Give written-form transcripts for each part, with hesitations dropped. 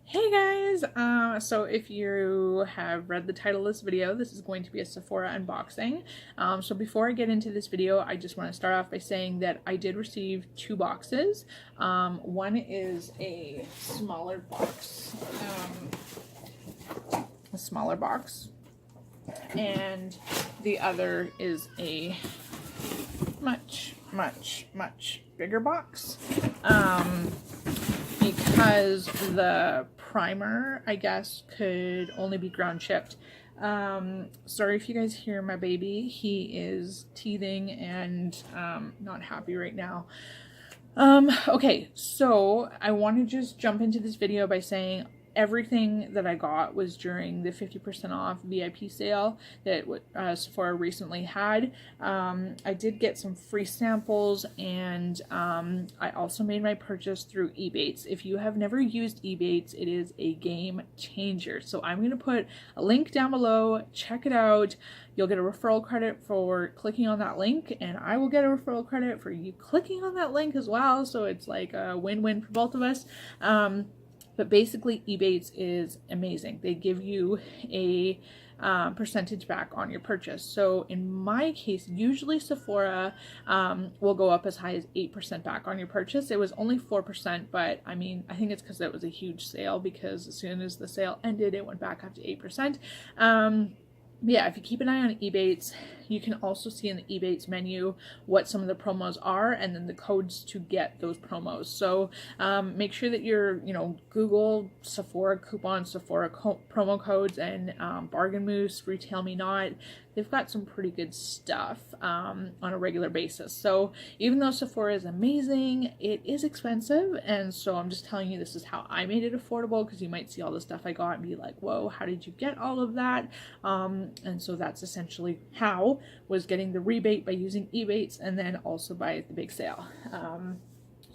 Hey guys! So if you have read the title of this video, this is going to be a Sephora unboxing. So before I get into this video, I just want to start off by saying that I did receive two boxes. One is a smaller box, and the other is a much bigger box. Because the primer, I guess, could only be ground shipped. Sorry if you guys hear my baby. He is teething and not happy right now. Okay, so I want to just jump into this video by saying everything that I got was during the 50% off VIP sale that Sephora recently had. I did get some free samples, and I also made my purchase through Ebates. If you have never used Ebates, it is a game changer. So I'm going to put a link down below. Check it out. You'll get a referral credit for clicking on that link, and I will get a referral credit for you clicking on that link as well. So it's like a win-win for both of us. But basically, Ebates is amazing. They give you a percentage back on your purchase. So in my case, usually Sephora will go up as high as 8% back on your purchase. It was only 4%, but I mean, I think it's because it was a huge sale, because as soon as the sale ended, it went back up to 8%. Yeah, if you keep an eye on Ebates, you can also see in the Ebates menu what some of the promos are, and then the codes to get those promos. So make sure that you're, Google Sephora coupons, Sephora promo codes, and Bargain Moose, Retail Me Not. They've got some pretty good stuff on a regular basis. So even though Sephora is amazing, it is expensive, and so I'm just telling you this is how I made it affordable, because you might see all the stuff I got and be like, whoa, how did you get all of that? And so that's essentially how, was getting the rebate by using Ebates, and then also by the big sale.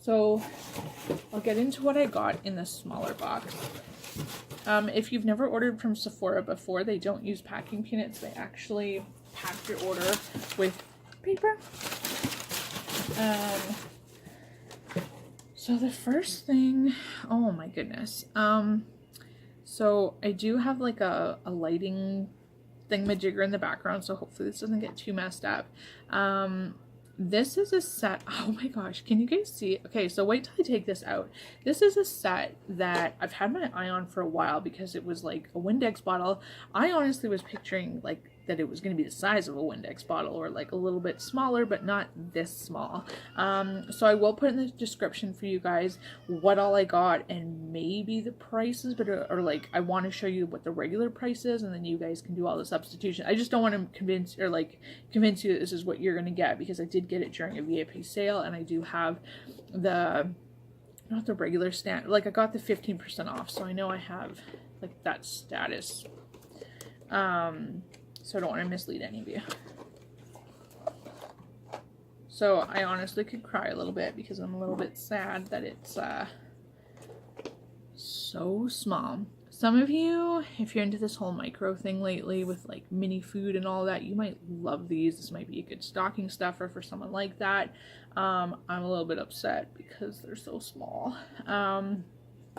So I'll get into what I got in the smaller box. If you've never ordered from Sephora before, they don't use packing peanuts. They actually pack your order with paper. So the first thing, oh my goodness. So I do have like a lighting thingamajigger in the background, so hopefully this doesn't get too messed up. This is a set, oh my gosh, can you guys see? Okay, so wait till I take this out. This is a set that I've had my eye on for a while, because it was like a Windex bottle. I honestly was picturing like that it was going to be the size of a Windex bottle, or like a little bit smaller, but not this small. So I will put in the description for you guys what all I got, and maybe the prices, but or like I want to show you what the regular price is, and then you guys can do all the substitution. I just don't want to convince you that this is what you're going to get, because I did get it during a VIP sale, and I do have the, not the regular stand, like I got the 15% off, so I know I have like that status. So I don't want to mislead any of you. So I honestly could cry a little bit, because I'm a little bit sad that it's so small. Some of you, if you're into this whole micro thing lately with like mini food and all that, you might love these. This might be a good stocking stuffer for someone like that. I'm a little bit upset because they're so small.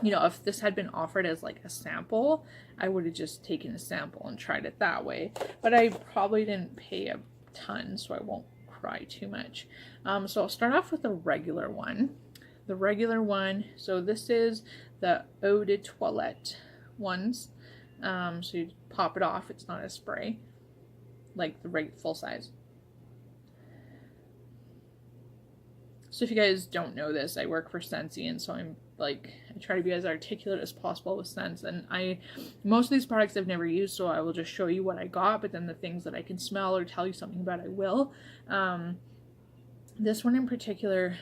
If this had been offered as like a sample, I would have just taken a sample and tried it that way. But I probably didn't pay a ton, so I won't cry too much. So I'll start off with the regular one. The regular one, so this is the Eau de Toilette ones. So you pop it off, it's not a spray, like the full size. So if you guys don't know this, I work for Scentsy, and so I try to be as articulate as possible with scents, and most of these products I've never used, so I will just show you what I got, but then the things that I can smell or tell you something about, I will. This one in particular,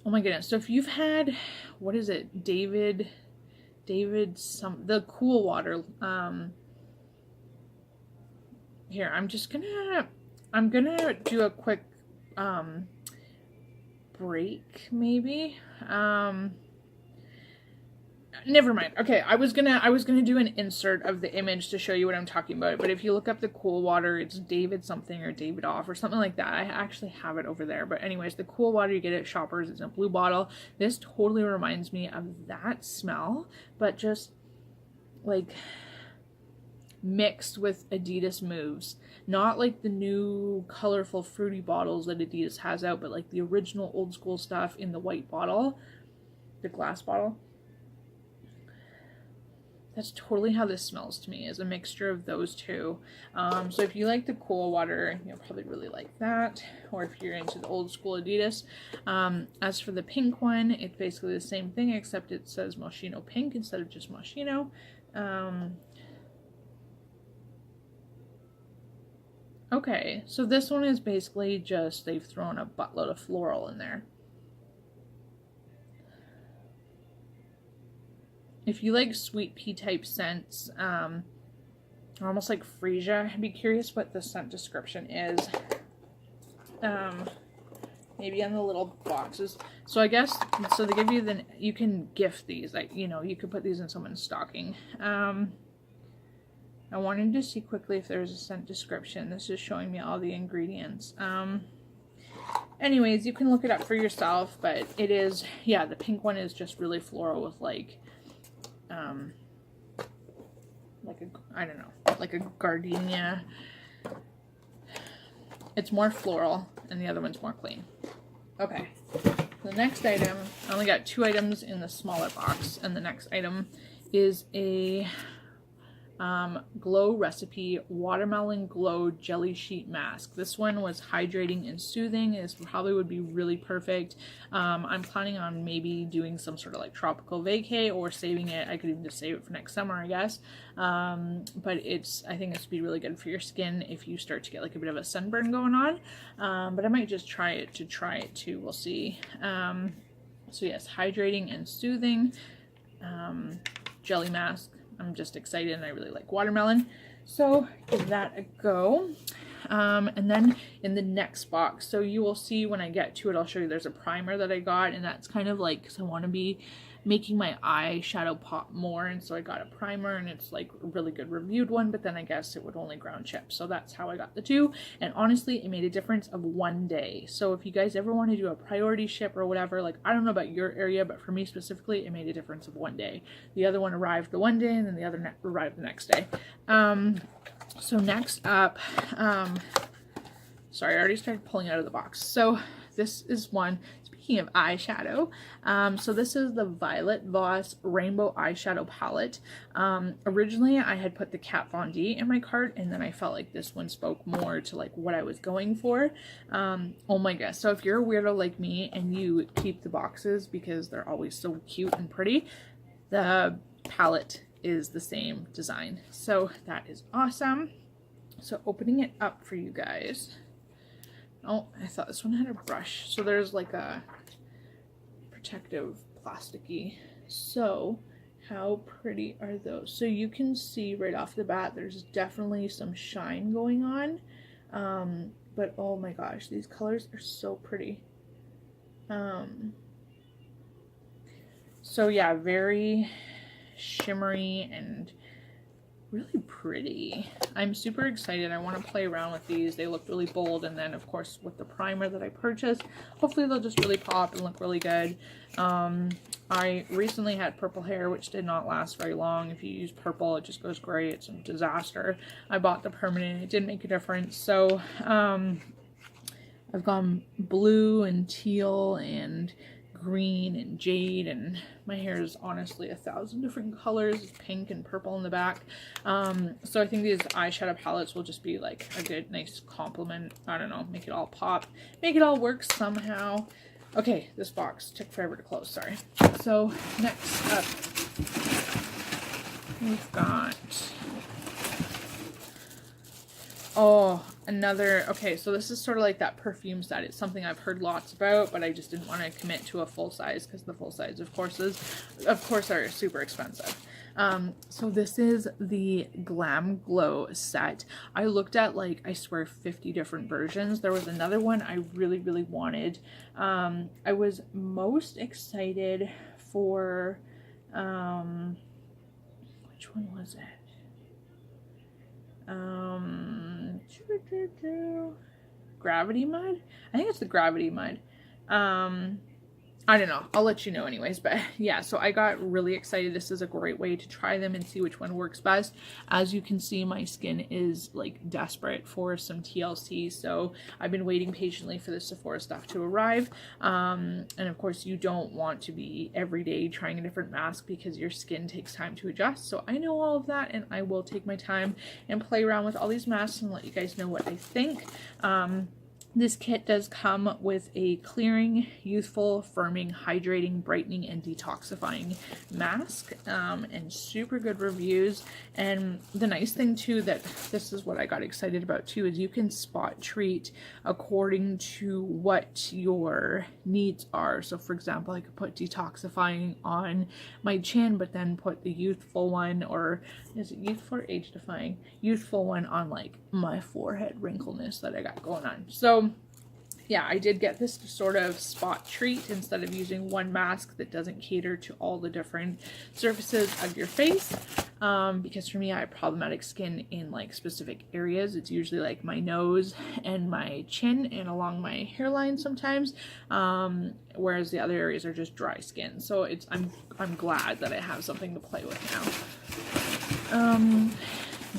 oh my goodness. So if you've had, what is it, the cool water, here, I'm gonna do a quick break, maybe. never mind. Okay, I was gonna do an insert of the image to show you what I'm talking about, but if you look up the cool water, it's David something or David off or something like that. I actually have it over there. But anyways, the cool water you get at Shoppers, it's in a blue bottle. This totally reminds me of that smell, but just like mixed with Adidas Moves. Not like the new colorful fruity bottles that Adidas has out, but like the original old school stuff in the white bottle, the glass bottle. That's totally how this smells to me, is a mixture of those two. So if you like the cool water, you'll probably really like that. Or if you're into the old school Adidas. As for the pink one, it's basically the same thing, except it says Moschino pink instead of just Moschino. Okay, so this one is basically just, they've thrown a buttload of floral in there. If you like sweet pea type scents, almost like freesia, I'd be curious what the scent description is. Maybe on the little boxes. So I guess, so they give you the, you can gift these, like, you know, you could put these in someone's stocking. I wanted to see quickly if there's a scent description. This is showing me all the ingredients. Anyways, you can look it up for yourself, but it is, yeah, the pink one is just really floral with like a, I don't know, like a gardenia. It's more floral and the other one's more clean. Okay, the next item, I only got 2 items in the smaller box, and the next item is a Glow Recipe Watermelon Glow Jelly Sheet Mask. This one was hydrating and soothing. This probably would be really perfect. I'm planning on maybe doing some sort of like tropical vacay or saving it. I could even just save it for next summer, I guess. But I think this would be really good for your skin if you start to get like a bit of a sunburn going on. But I might just try it too. We'll see. So yes, hydrating and soothing jelly mask. I'm just excited and I really like watermelon. So give that a go. And then in the next box, so you will see when I get to it, I'll show you there's a primer that I got, and that's kind of like, because I want to be making my eyeshadow pop more, and so I got a primer, and it's like a really good reviewed one, but then I guess it would only ground chip, so that's how I got the 2. And honestly, it made a difference of 1 day. So if you guys ever want to do a priority ship or whatever, like, I don't know about your area, but for me specifically, it made a difference of 1 day. The other one arrived the 1 day, and then the other arrived the next day. So next up, sorry, I already started pulling out of the box. So this is one, speaking of eyeshadow, so this is the Violet Voss Rainbow Eyeshadow Palette. Originally I had put the Kat Von D in my cart, and then I felt like this one spoke more to like what I was going for. Oh my gosh, so if you're a weirdo like me and you keep the boxes because they're always so cute and pretty, the palette is the same design. So that is awesome. So opening it up for you guys. Oh, I thought this one had a brush. So there's like a protective plasticky. So how pretty are those? So you can see right off the bat, there's definitely some shine going on. But oh my gosh, these colors are so pretty. So yeah, very shimmery and really pretty. I'm super excited. I want to play around with these. They look really bold, and then of course with the primer that I purchased, hopefully they'll just really pop and look really good. I recently had purple hair, which did not last very long. If you use purple, it just goes gray. It's a disaster. I bought the permanent. It did make a difference. So I've gone blue and teal and green and jade, and my hair is honestly 1,000 different colors, pink and purple in the back. So I think these eyeshadow palettes will just be like a good, nice complement. I don't know, make it all pop, make it all work somehow. Okay, this box took forever to close, sorry. So next up, we've got, oh, another, okay, so this is sort of like that perfume set. It's something I've heard lots about, but I just didn't want to commit to a full size because the full size, of course, are super expensive. So this is the GLAMGLOW set. I looked at, like, I swear 50 different versions. There was another one I really, really wanted. I was most excited for Which one was it? Gravity Mud? I think it's the Gravity Mud. I don't know. I'll let you know anyways. But yeah, so I got really excited. This is a great way to try them and see which one works best. As you can see, my skin is like desperate for some TLC. So I've been waiting patiently for the Sephora stuff to arrive. And of course, you don't want to be every day trying a different mask because your skin takes time to adjust. So I know all of that, and I will take my time and play around with all these masks and let you guys know what I think. This kit does come with a clearing, youthful, firming, hydrating, brightening, and detoxifying mask, and super good reviews. And the nice thing too, that this is what I got excited about too, is you can spot treat according to what your needs are. So for example, I could put detoxifying on my chin, but then put the youthful one, or is it youthful or age defying? Youthful one on like my forehead wrinkleness that I got going on. So yeah, I did get this to sort of spot treat instead of using one mask that doesn't cater to all the different surfaces of your face. Because for me, I have problematic skin in like specific areas. It's usually like my nose and my chin and along my hairline sometimes. Whereas the other areas are just dry skin. So it's I'm glad that I have something to play with now.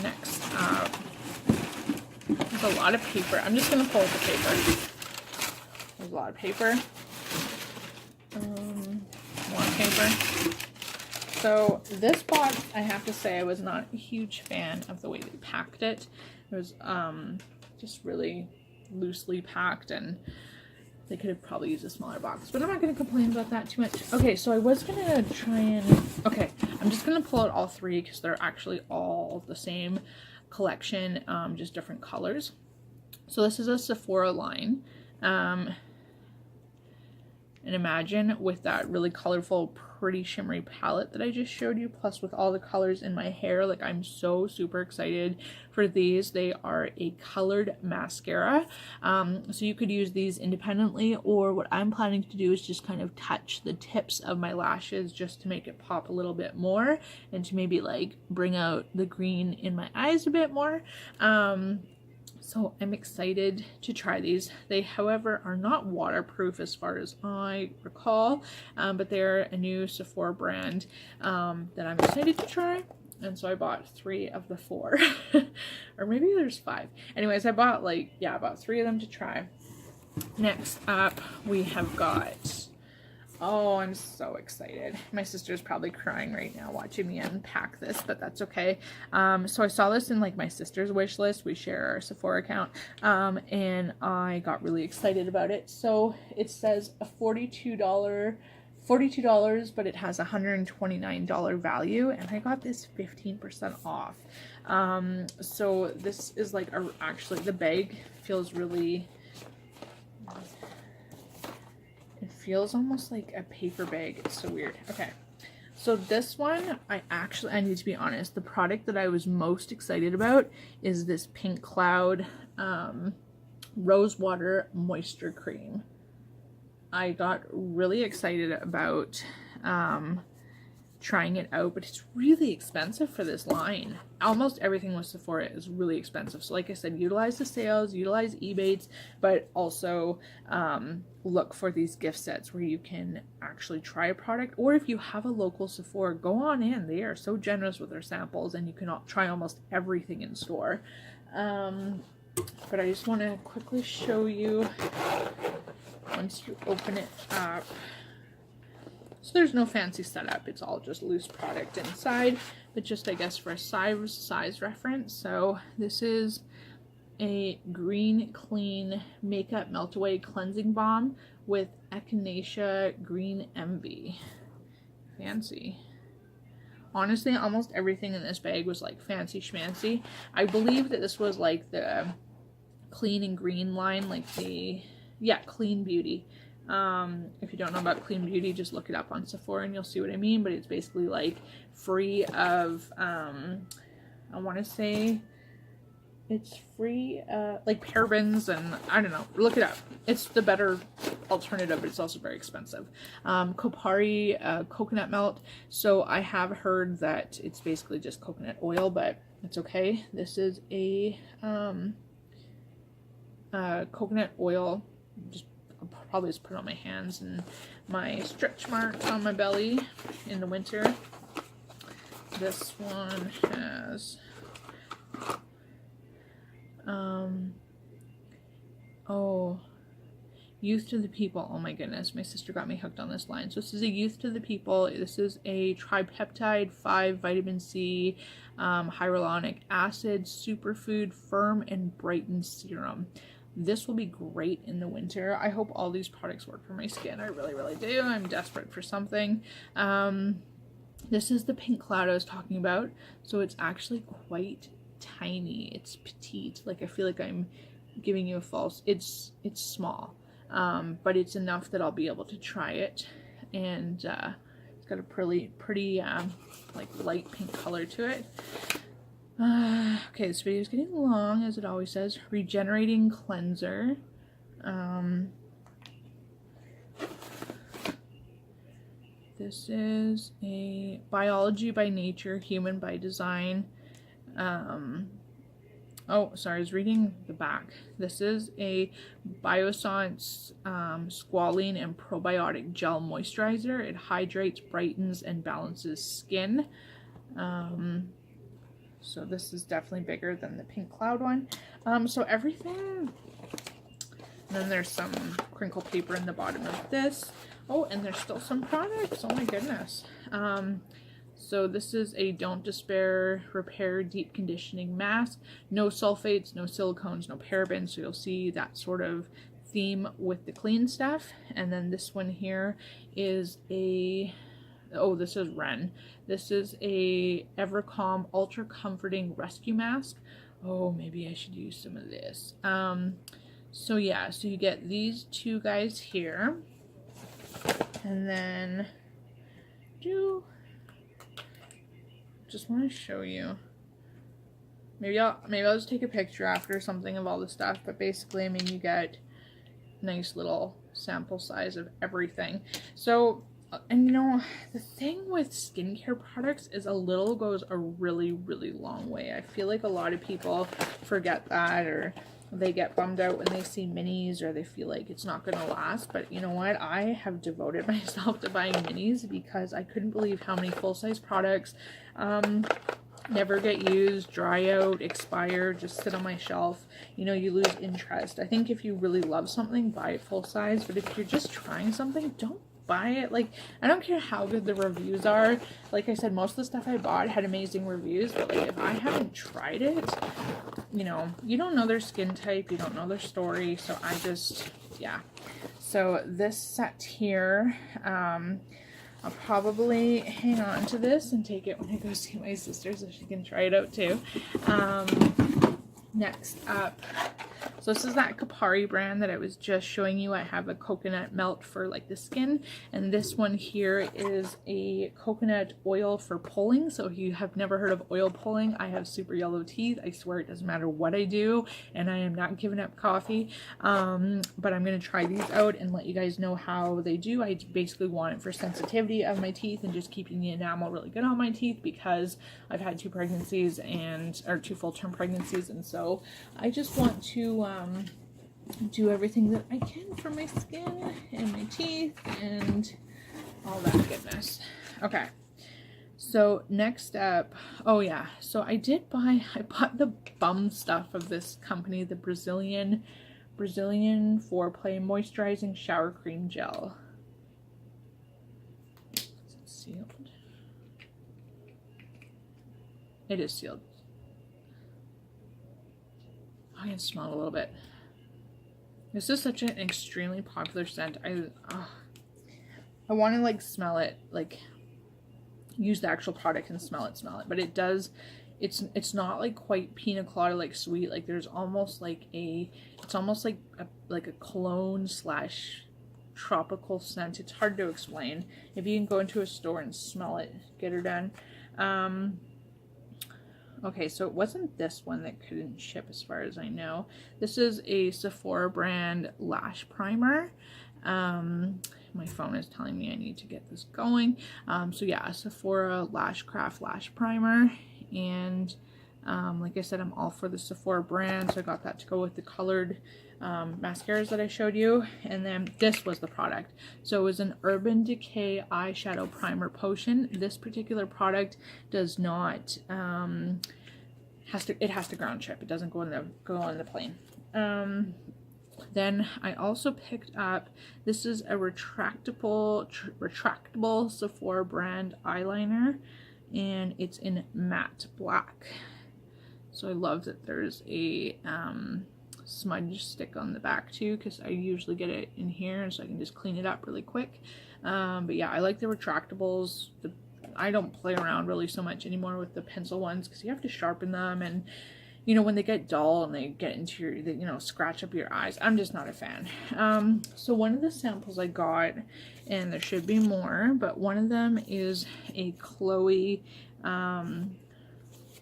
Next up, there's a lot of paper. I'm just gonna pull out the paper. There's a lot of paper. More paper. So this box, I have to say, I was not a huge fan of the way they packed it. It was just really loosely packed, and they could have probably used a smaller box, but I'm not going to complain about that too much. Okay, so I was going to try and, okay, I'm just going to pull out all three because they're actually all the same collection, just different colors. So this is a Sephora line. And imagine with that really colorful, pretty shimmery palette that I just showed you, plus with all the colors in my hair, like I'm so super excited for these. They are a colored mascara. So you could use these independently, or what I'm planning to do is just kind of touch the tips of my lashes just to make it pop a little bit more and to maybe like bring out the green in my eyes a bit more. So I'm excited to try these. They, however, are not waterproof as far as I recall, but they're a new Sephora brand that I'm excited to try. And so I bought 3 of the 4, or maybe there's 5. Anyways, I bought like, yeah, about 3 of them to try. Next up, we have got, oh, I'm so excited. My sister's probably crying right now watching me unpack this, but that's okay. So I saw this in like my sister's wish list. We share our Sephora account, and I got really excited about it. So it says a $42, but it has $129 value, and I got this 15% off. So this is like actually the bag feels really, it feels almost like a paper bag. It's so weird. Okay, so this one, I need to be honest, the product that I was most excited about is this Pink Cloud Rose Water Moisture Cream. I got really excited about trying it out, but it's really expensive for this line. Almost everything with Sephora is really expensive. So like I said, utilize the sales, utilize Ebates, but also look for these gift sets where you can actually try a product. Or if you have a local Sephora, go on in. They are so generous with their samples, and you can try almost everything in store. But I just want to quickly show you once you open it up. So there's no fancy setup, it's all just loose product inside, but just I guess for a size reference. So this is a green clean makeup melt away cleansing balm with echinacea green envy. Fancy. Honestly, almost everything in this bag was like fancy schmancy. I believe that this was like the clean and green line, like the, yeah, Clean Beauty. If you don't know about Clean Beauty, just look it up on Sephora and you'll see what I mean, but it's basically like free of, I want to say It's free, like parabens, and I don't know. Look it up. It's the better alternative, but it's also very expensive. Kopari coconut melt. So I have heard that it's basically just coconut oil, but it's okay. This is a coconut oil. I'll probably just put it on my hands and my stretch marks on my belly in the winter. This one has oh, Youth to the People. Oh my goodness, my sister got me hooked on this line. So this is a Youth to the People. This is a tripeptide 5 vitamin C hyaluronic acid superfood firm and brighten serum. This will be great in the winter. I hope all these products work for my skin. I really, really do. I'm desperate for something. This is the pink cloud I was talking about. So it's actually quite tiny. It's petite. Like, I feel like I'm giving you a false. It's small, but it's enough that I'll be able to try it. And it's got a pretty like light pink color to it. Okay, this video is getting long, as it always says. Regenerating cleanser. This is a Biology by Nature, Human by Design. Oh, sorry, I was reading the back. This is a Biossance Squalene and Probiotic Gel Moisturizer. It hydrates, brightens, and balances skin. So this is definitely bigger than the pink cloud one. So everything, and then there's some crinkle paper in the bottom of this. Oh, and there's still some products. Oh my goodness. So this is a Don't Despair Repair Deep Conditioning Mask. No sulfates, no silicones, no parabens. So you'll see that sort of theme with the clean stuff. And then this one here is a, oh, this is Ren. This is a Evercalm Ultra Comforting Rescue Mask. Oh, maybe I should use some of this. So yeah, so you get these two guys here. And then just want to show you. Maybe I'll just take a picture after or something of all the stuff. But basically, I mean, you get nice little sample size of everything. So, and you know, the thing with skincare products is a little goes a really, really long way. I feel like a lot of people forget that, or they get bummed out when they see minis, or they feel like it's not going to last. But you know what? I have devoted myself to buying minis because I couldn't believe how many full-size products never get used, dry out, expire, just sit on my shelf. You know, you lose interest. I think if you really love something, buy it full size. But if you're just trying something, don't buy it. Like, I don't care how good the reviews are. Like I said, most of the stuff I bought had amazing reviews, but like, if I haven't tried it, you know, you don't know their skin type, you don't know their story. So I just, yeah. So this set here, I'll probably hang on to this and take it when I go see my sister so she can try it out too. Next up, so this is that Kopari brand that I was just showing you. I have a coconut melt for like the skin, and this one here is a coconut oil for pulling. So if you have never heard of oil pulling, I have super yellow teeth. I swear it doesn't matter what I do, and I am not giving up coffee. But I'm going to try these out and let you guys know how they do. I basically want it for sensitivity of my teeth and just keeping the enamel really good on my teeth, because I've had 2 pregnancies or 2 full-term pregnancies, and so I just want to do everything that I can for my skin and my teeth and all that goodness. Okay, so next up, oh yeah, so I bought the bum stuff of this company, the Brazilian Foreplay Moisturizing Shower Cream Gel. Is it sealed? It is sealed. I can smell it a little bit. This is such an extremely popular scent. I want to like smell it, like use the actual product and smell it, but it does, it's not like quite pina colada like sweet. Like there's almost like it's almost like a cologne / tropical scent. It's hard to explain. If you can go into a store and smell it, get her done. Okay, so it wasn't this one that couldn't ship as far as I know. This is a Sephora brand lash primer. My phone is telling me I need to get this going. So yeah, a Sephora LashCraft lash primer. And like I said, I'm all for the Sephora brand, so I got that to go with the colored mascaras that I showed you. And then this was the product. So it was an Urban Decay eyeshadow primer potion. This particular product does not it has to ground chip. It doesn't go in the plane. Then I also picked up, this is a retractable Sephora brand eyeliner, and it's in matte black. So I love that there's a smudge stick on the back too, because I usually get it in here so I can just clean it up really quick. But yeah, I like the retractables. I don't play around really so much anymore with the pencil ones because you have to sharpen them, and you know, when they get dull and they get into your, you know, scratch up your eyes, I'm just not a fan. So one of the samples I got, and there should be more, but one of them is a Chloe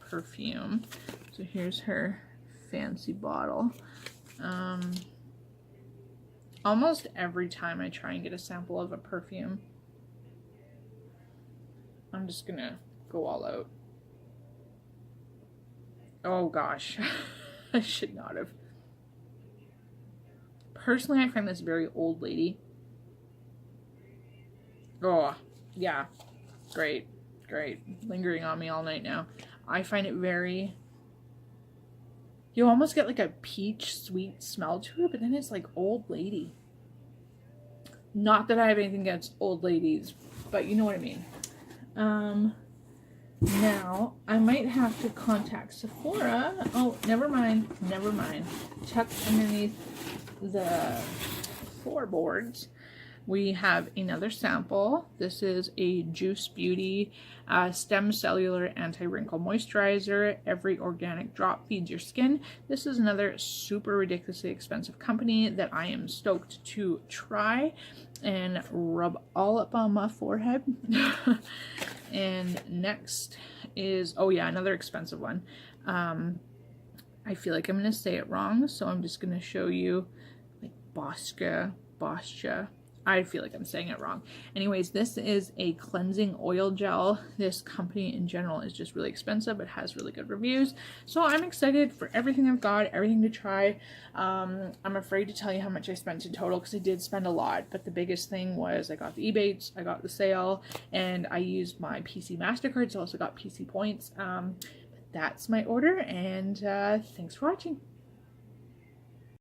perfume. So here's her fancy bottle. Almost every time I try and get a sample of a perfume, I'm just gonna go all out. Oh gosh, I should not have. Personally, I find this very old lady. Oh, yeah, great, great. Lingering on me all night now. I find it very, you almost get like a peach sweet smell to it, but then it's like old lady. Not that I have anything against old ladies, but you know what I mean. Now I might have to contact Sephora. Oh, never mind. Tucked underneath the floorboards, we have another sample. This is a Juice Beauty Stem Cellular Anti-Wrinkle Moisturizer. Every organic drop feeds your skin. This is another super ridiculously expensive company that I am stoked to try and rub all up on my forehead. And next is, oh yeah, another expensive one. I feel like I'm going to say it wrong, so I'm just going to show you, like, Bosca. I feel like I'm saying it wrong. Anyways, this is a cleansing oil gel. This company in general is just really expensive, but has really good reviews. So I'm excited for everything I've got, everything to try. I'm afraid to tell you how much I spent in total because I did spend a lot, but the biggest thing was I got the Ebates, I got the sale, and I used my PC MasterCard, so I also got PC points. But that's my order, and thanks for watching.